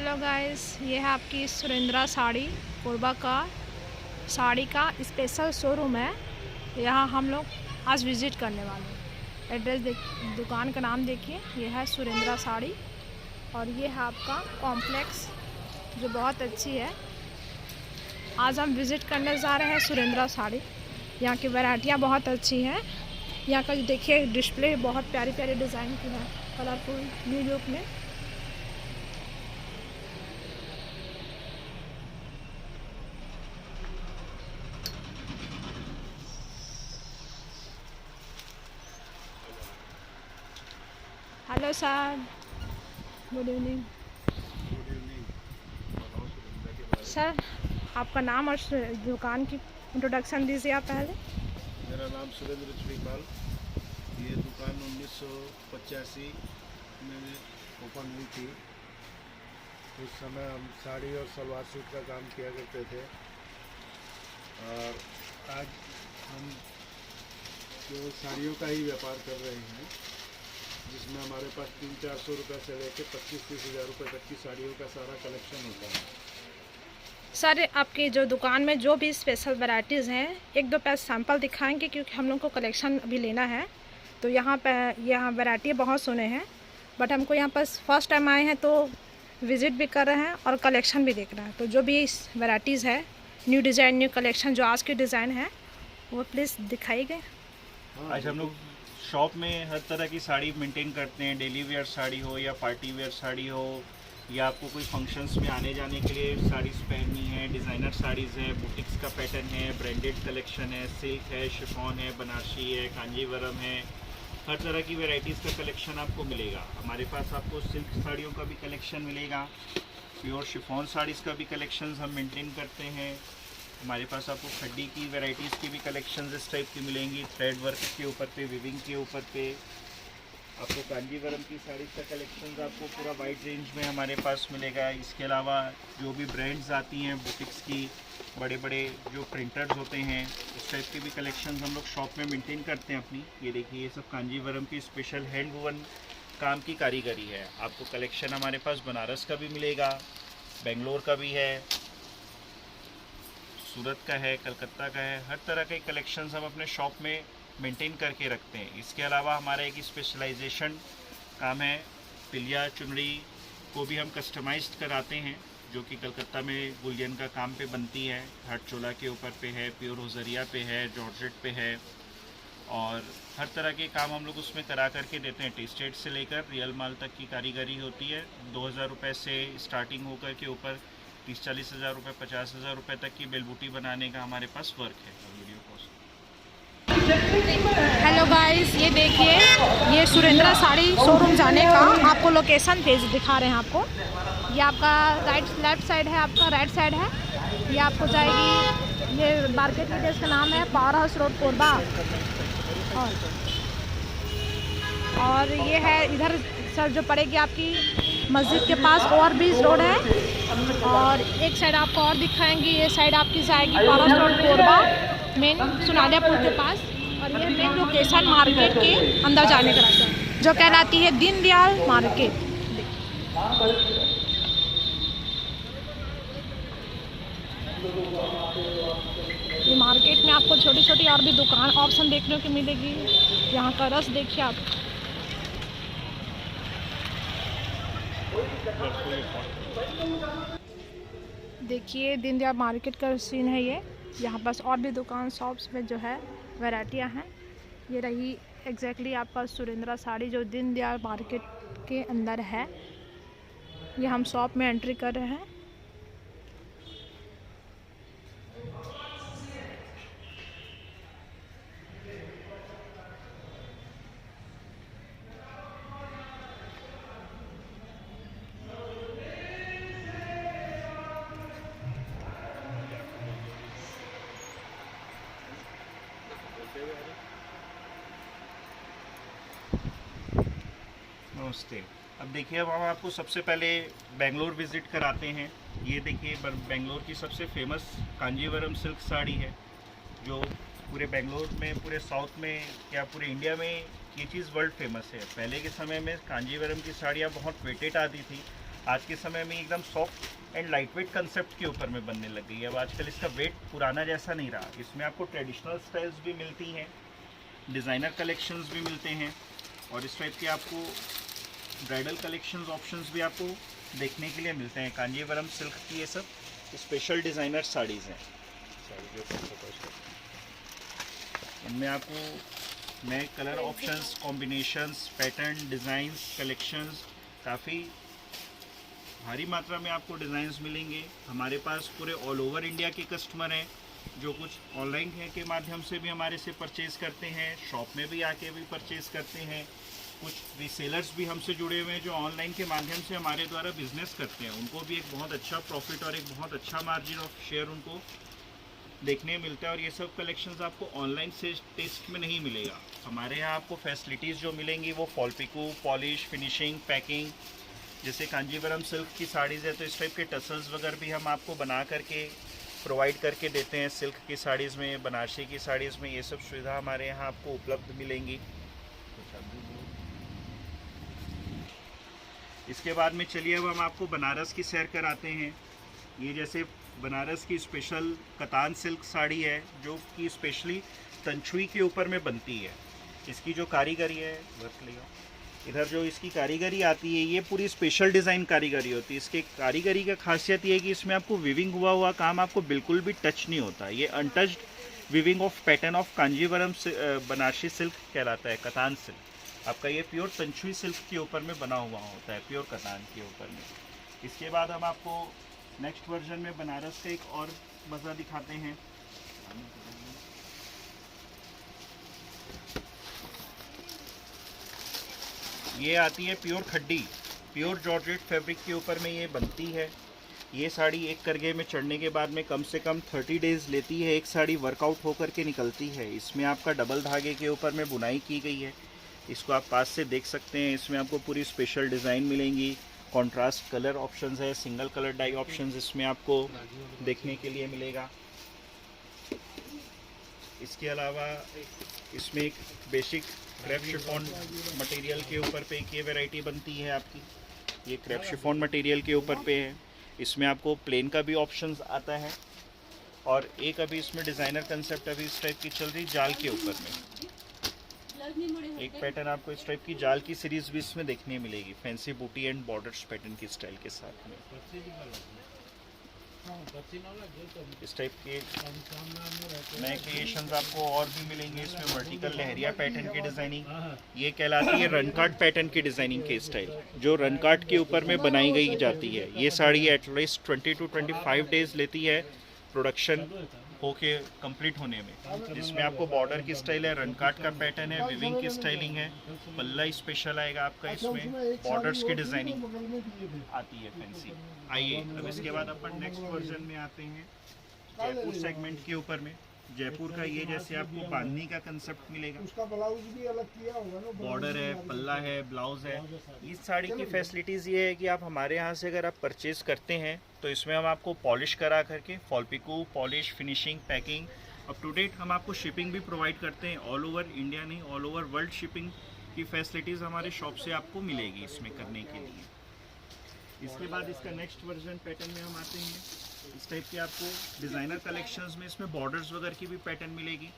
Hello guys, ये है आपकी सुरेंद्रा साड़ी कोरबा का साड़ी का स्पेशल शोरूम है। यहाँ हम लोग आज विज़िट करने वाले हैं। एड्रेस दुकान का नाम देखिए, ये है सुरेंद्रा साड़ी और ये है आपका कॉम्प्लेक्स जो बहुत अच्छी है। आज हम विज़िट करने जा रहे हैं सुरेंद्रा साड़ी। यहाँ की वैरायटियाँ बहुत अच्छी हैं। यहाँ का देखिए डिस्प्ले बहुत प्यारी प्यारी डिज़ाइन की है, कलरफुल न्यू लुक में। Hello sir, good evening. Sir, आपका नाम और दुकान की इंट्रोडक्शन दीजिए आप पहले। मेरा नाम सुरेंद्र चुड़ीपाल। ये दुकान 1985 में ओपन हुई थी। उस समय हम साड़ी और सलवार सूट का काम किया करते थे और आज हम केवल साड़ियों का ही व्यापार कर रहे हैं, जिसमें हमारे पास 300-400 रुपये से लेकर 25-30 हज़ार रुपये तक की साड़ियों का सारा कलेक्शन होता है। सर, आपकी जो दुकान में जो भी स्पेशल वैराइटीज़ हैं, एक दो पीस सैंपल दिखाएंगे क्योंकि हम लोग को कलेक्शन अभी लेना है। तो यहाँ वैरायटी बहुत सुने हैं, बट हमको यहाँ पर फर्स्ट टाइम आए हैं तो विज़िट भी कर रहे हैं और कलेक्शन भी देख रहे हैं। तो जो भी वैराइटीज़ है, न्यू डिज़ाइन, न्यू कलेक्शन जो आज के डिज़ाइन है, वो प्लीज़ दिखाइए। आज हम लोग शॉप में हर तरह की साड़ी मेंटेन करते हैं। डेली वेयर साड़ी हो या पार्टी वेयर साड़ी हो या आपको कोई फंक्शंस में आने जाने के लिए साड़ीज़ पहननी है, डिज़ाइनर साड़ीज़ है, बुटीक्स का पैटर्न है, ब्रांडेड कलेक्शन है, सिल्क है, शिफॉन है, बनारसी है, कांजीवरम है, हर तरह की वैरायटीज़ का कलेक्शन आपको मिलेगा। हमारे पास आपको सिल्क साड़ियों का भी कलेक्शन मिलेगा, प्योर शिफॉन साड़ीज़ का भी कलेक्शंस हम मेंटेन करते हैं। हमारे पास आपको खड्डी की वैरायटीज़ की भी कलेक्शंस इस टाइप की मिलेंगी, थ्रेड वर्क के ऊपर पे, विविंग के ऊपर पे। आपको कांजीवरम की साड़ीज़ का कलेक्शंस आपको पूरा वाइड रेंज में हमारे पास मिलेगा। इसके अलावा जो भी ब्रांड्स आती हैं बुटीक्स की, बड़े बड़े जो प्रिंटर्स होते हैं, इस टाइप की भी कलेक्शंस हम लोग शॉप में मेंटेन करते हैं अपनी। ये देखिए, ये सब कांजीवरम की स्पेशल हैंड वूवन काम की कारीगरी है। आपको कलेक्शन हमारे पास बनारस का भी मिलेगा, बेंगलोर का भी है, सूरत का है, कलकत्ता का है। हर तरह के कलेक्शंस हम अपने शॉप में मेंटेन करके रखते हैं। इसके अलावा हमारा एक स्पेशलाइजेशन काम है, पिलिया चुनरी को भी हम कस्टमाइज्ड कराते हैं, जो कि कलकत्ता में बुलियन का काम पे बनती है। हट चोला के ऊपर पे है, प्योर होजरिया पे है, जॉर्जेट पे है और हर तरह के काम हम लोग उसमें करा करके देते हैं। टेस्टेड से लेकर रियल माल तक की कारीगरी होती है। 2000 रुपये से स्टार्टिंग होकर के ऊपर 30-40 हज़ार रुपये, 50 हज़ार रुपये तक की बेलबूटी बनाने का हमारे पास वर्क है। Video cost. हेलो गाइस, ये देखिए, ये सुरेंद्रा साड़ी शोरूम जाने का आपको लोकेशन पेज दिखा रहे हैं आपको। ये आपका लेफ्ट साइड है, आपका राइट साइड है। ये आपको जाएगी, ये मार्केट डिटेल्स का नाम है पावर हाउस रोड कोरबा। और ये है इधर सर जो पड़ेगी आपकी मस्जिद के पास ओवरब्रिज रोड है। और एक साइड आपको और दिखाएंगे, ये साइड आपकी जाएगी power house road Korba main Sunaliyapur के पास। और ये मेन लोकेशन मार्केट के अंदर जाने का रास्ता है, जो कहलाती है दीनदयाल मार्केट। ये मार्केट में आपको छोटी छोटी और भी दुकान ऑप्शन देखने को मिलेगी। यहाँ का रस देखिए आप। देखिए, दीनदयाल मार्केट का सीन है ये। यहाँ पास और भी दुकान शॉप्स में जो है वैरायटियाँ हैं। ये रही एग्जैक्टली आपका सुरेंद्रा साड़ी जो दीनदयाल मार्केट के अंदर है। ये हम शॉप में एंट्री कर रहे हैं। नमस्ते। अब देखिए, अब हम आपको सबसे पहले बेंगलोर विज़िट कराते हैं। ये देखिए, बेंगलोर की सबसे फेमस कांजीवरम सिल्क साड़ी है, जो पूरे बेंगलोर में, पूरे साउथ में या पूरे इंडिया में ये चीज़ वर्ल्ड फेमस है। पहले के समय में कांजीवरम की साड़ियाँ बहुत वेटेड आती थी, आज के समय में एकदम soft and light weight concept के ऊपर में बनने लग गई है। अब आजकल इसका वेट पुराना जैसा नहीं रहा। इसमें आपको ट्रेडिशनल स्टाइल्स भी मिलती हैं, डिज़ाइनर कलेक्शंस भी मिलते हैं, और इस टाइप के आपको ब्राइडल कलेक्शंस ऑप्शंस भी आपको देखने के लिए मिलते हैं। कांजीवरम सिल्क की ये सब स्पेशल डिज़ाइनर साड़ीज़ हैं। इनमें आपको नए colour options, combinations, pattern, designs, collections काफ़ी भारी मात्रा में आपको डिज़ाइंस मिलेंगे। हमारे पास पूरे ऑल ओवर इंडिया के कस्टमर हैं जो कुछ ऑनलाइन के माध्यम से भी हमारे से परचेज़ करते हैं, शॉप में भी आके भी परचेज़ करते हैं। कुछ रीसेलर्स भी हमसे जुड़े हुए हैं जो ऑनलाइन के माध्यम से हमारे द्वारा बिजनेस करते हैं। उनको भी एक बहुत अच्छा प्रॉफिट और एक बहुत अच्छा मार्जिन ऑफ शेयर उनको देखने मिलता है। और ये सब कलेक्शंस आपको ऑनलाइन से टेस्ट में नहीं मिलेगा। हमारे यहाँ आपको फैसिलिटीज़ जो मिलेंगी वो fall pico, polish, finishing, packing. जैसे कांजीवरम सिल्क की साड़ीज़ है तो इस टाइप के टसल्स वगैरह भी हम आपको बना करके प्रोवाइड करके देते हैं। सिल्क की साड़ीज़ में, बनारसी की साड़ीज़ में ये सब सुविधा हमारे यहाँ आपको उपलब्ध मिलेंगी। इसके बाद में चलिए अब हम आपको बनारस की सैर कराते हैं। ये जैसे बनारस की स्पेशल कतान सिल्क साड़ी है जो कि स्पेशली तंछुई के ऊपर में बनती है। इसकी जो कारीगरी है, इधर जो इसकी कारीगरी आती है ये पूरी स्पेशल डिज़ाइन कारीगरी होती है। इसके कारीगरी का खासियत ये है कि इसमें आपको विविंग हुआ काम आपको बिल्कुल भी टच नहीं होता। ये untouched weaving of pattern of Kanjivaram Banarasi silk कहलाता है, कतान सिल्क। आपका ये प्योर तंछुई सिल्क के ऊपर में बना हुआ होता है, प्योर कतान के ऊपर में। इसके बाद हम आपको नेक्स्ट वर्जन में बनारस का एक और मज़ा दिखाते हैं। ये आती है प्योर खड्डी, प्योर जॉर्जेट फैब्रिक के ऊपर में ये बनती है। ये साड़ी एक करगे में चढ़ने के बाद में कम से कम 30 डेज़ लेती है। एक साड़ी वर्कआउट होकर के निकलती है। इसमें आपका डबल धागे के ऊपर में बुनाई की गई है। इसको आप पास से देख सकते हैं। इसमें आपको पूरी स्पेशल डिज़ाइन मिलेंगी। कॉन्ट्रास्ट कलर ऑप्शंस है, सिंगल कलर डाई ऑप्शंस इसमें आपको देखने के लिए मिलेगा। इसके अलावा इसमें एक बेसिक क्रेप शिफॉन मटेरियल के ऊपर पे एक ये वैरायटी बनती है आपकी। ये क्रेप शिफॉन मटेरियल के ऊपर पे है। इसमें आपको प्लेन का भी ऑप्शंस आता है, और एक अभी इसमें डिज़ाइनर कंसेप्ट अभी इस टाइप की चल रही जाल के ऊपर में। एक पैटर्न आपको इस टाइप की जाल की सीरीज़ भी इसमें देखने मिलेगी, फैंसी बूटी एंड बॉर्डर्स पैटर्न की स्टाइल के साथ में। इस टाइप के नए क्रिएशंस आपको और भी मिलेंगे। इसमें वर्टिकल लहरिया पैटर्न की डिज़ाइनिंग, ये कहलाती है रनकाट पैटर्न की डिज़ाइनिंग के स्टाइल, जो रनकाट के ऊपर में बनाई गई जाती है। ये साड़ी एटलीस्ट 20 to 25 डेज़ लेती है प्रोडक्शन होके कंप्लीट होने में। जिसमें आपको बॉर्डर की स्टाइल है, रनकाट का पैटर्न है, विविंग की स्टाइलिंग है, पल्ला स्पेशल आएगा आपका। इसमें बॉर्डर्स की डिज़ाइनिंग आती है फैंसी। आइए अब इसके बाद अपन नेक्स्ट वर्जन में आते हैं जयपुर सेगमेंट के ऊपर में। जयपुर का ये जैसे आपको बांधनी का कंसेप्ट मिलेगा। उसका ब्लाउज भी अलग किया होगा ना, बॉर्डर है, पल्ला है, ब्लाउज है। इस साड़ी की फैसिलिटीज़ ये है कि आप हमारे यहाँ से अगर आप परचेज़ करते हैं तो इसमें हम आपको पॉलिश करा करके fall pico, polish, finishing, packing up to date हम आपको शिपिंग भी प्रोवाइड करते हैं। ऑल ओवर इंडिया नहीं, ऑल ओवर वर्ल्ड शिपिंग की फैसिलिटीज़ हमारे शॉप से आपको मिलेगी इसमें करने के लिए। इसके बाद इसका नेक्स्ट वर्जन पैटर्न में हम आते हैं। इस टाइप के आपको डिज़ाइनर कलेक्शंस में इसमें बॉर्डर्स वगैरह की भी पैटर्न मिलेगी।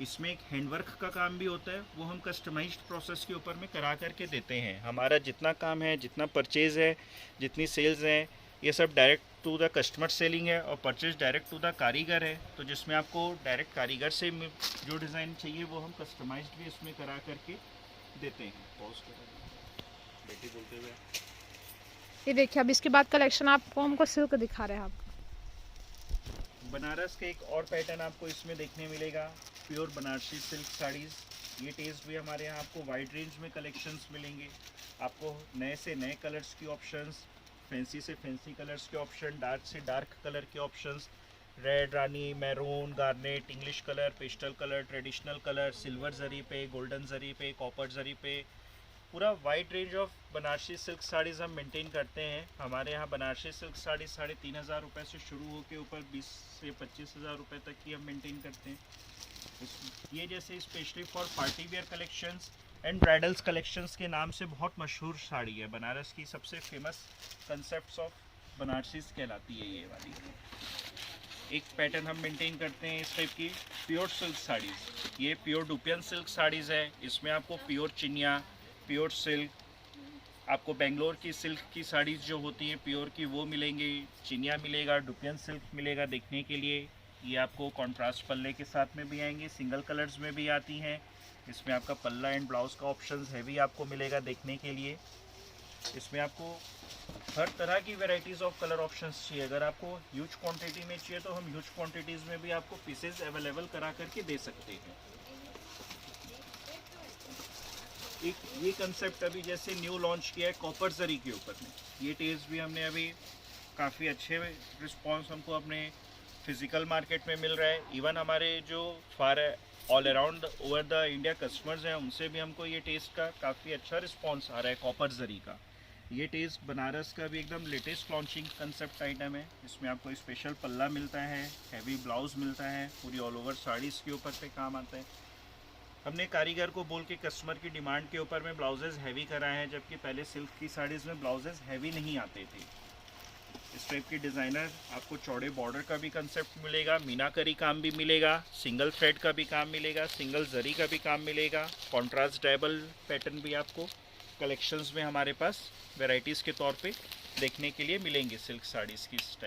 इसमें एक हैंडवर्क का काम भी होता है, वो हम कस्टमाइज्ड प्रोसेस के ऊपर में करा करके देते हैं। हमारा जितना काम है, जितना परचेज़ है, जितनी सेल्स हैं, ये सब direct to the customer selling है और परचेज डायरेक्ट टू द कारीगर है। तो जिसमें आपको डायरेक्ट कारीगर से जो डिज़ाइन चाहिए वो हम कस्टमाइज्ड भी इसमें करा करके देते हैं। पॉज करें बेटी बोलते हुए। ये देखिए अब इसके बाद कलेक्शन आपको हमको सिल्क दिखा रहे हैं। आपको बनारस का एक और पैटर्न आपको इसमें देखने मिलेगा, प्योर बनारसी सिल्क साड़ीज़। ये टेस्ट भी हमारे यहाँ आपको वाइड रेंज में कलेक्शंस मिलेंगे। आपको नए से नए कलर्स की ऑप्शंस, फैंसी से फैंसी कलर्स के ऑप्शन, डार्क से डार्क कलर के ऑप्शंस, रेड, रानी, maroon, garnet, English colour, pastel colour, traditional colour, silver zari पे, गोल्डन जरी पे, कॉपर जरी पे, पूरा wide range of Banarasi silk saris हम मेंटेन करते हैं। हमारे यहाँ बनारसी सिल्क साड़ी 3,500 रुपये से शुरू होकर ऊपर 20 से 25,000 रुपये तक की हम मेंटेन करते हैं। ये जैसे specially for party wear collections and bridals collections के नाम से बहुत मशहूर साड़ी है, बनारस की सबसे फेमस कंसेप्ट्स ऑफ बनारसीज कहलाती है ये वाली। एक पैटर्न हम मेंटेन करते हैं इस टाइप की प्योर सिल्क साड़ीज़। ये प्योर डुपियन सिल्क साड़ीज़ है, इसमें आपको प्योर चिनिया, प्योर सिल्क, आपको बेंगलोर की सिल्क की साड़ीज़ जो होती हैं प्योर की वो मिलेंगी, चिनिया मिलेगा, डुपियन सिल्क मिलेगा देखने के लिए। ये आपको कॉन्ट्रास्ट पल्ले के साथ में भी आएंगे, सिंगल कलर्स में भी आती हैं। इसमें आपका पल्ला एंड ब्लाउज़ का ऑप्शंस हैवी आपको मिलेगा देखने के लिए। इसमें आपको हर तरह की वैरायटीज़ ऑफ कलर ऑप्शंस चाहिए। अगर आपको ह्यूज क्वांटिटी में चाहिए तो हम ह्यूज क्वांटिटीज़ में भी आपको पीसेस अवेलेबल करा करके दे सकते हैं। एक ये कंसेप्ट अभी जैसे न्यू लॉन्च किया है कॉपर जरी के ऊपर में, ये टेस्ट भी हमने अभी काफ़ी अच्छे रिस्पॉन्स हमको अपने फिज़िकल मार्केट में मिल रहा है। इवन हमारे जो far all around over the India customers हैं उनसे भी हमको ये टेस्ट का काफ़ी अच्छा रिस्पॉन्स आ रहा है कॉपर जरी का। ये टेस्ट बनारस का भी एकदम लेटेस्ट लॉन्चिंग कंसेप्ट आइटम है। इसमें आपको स्पेशल पल्ला मिलता है, हैवी ब्लाउज़ मिलता है, पूरी ऑल ओवर साड़ीज़ के ऊपर पे काम आता है। हमने कारीगर को बोल के कस्टमर की डिमांड के ऊपर में ब्लाउजेज़ हैवी कराए हैं, जबकि पहले सिल्क की साड़ीज़ में ब्लाउजेज़ हैवी नहीं आते थे। इस टाइप की डिज़ाइनर आपको चौड़े बॉर्डर का भी कंसेप्ट मिलेगा, मीनाकरी काम भी मिलेगा, सिंगल थ्रेड का भी काम मिलेगा, सिंगल जरी का भी काम मिलेगा, कॉन्ट्रास्ट डायबल पैटर्न भी आपको कलेक्शंस में हमारे पास वैरायटीज़ के तौर पे देखने के लिए मिलेंगे सिल्क साड़ीज़ की स्टाइल।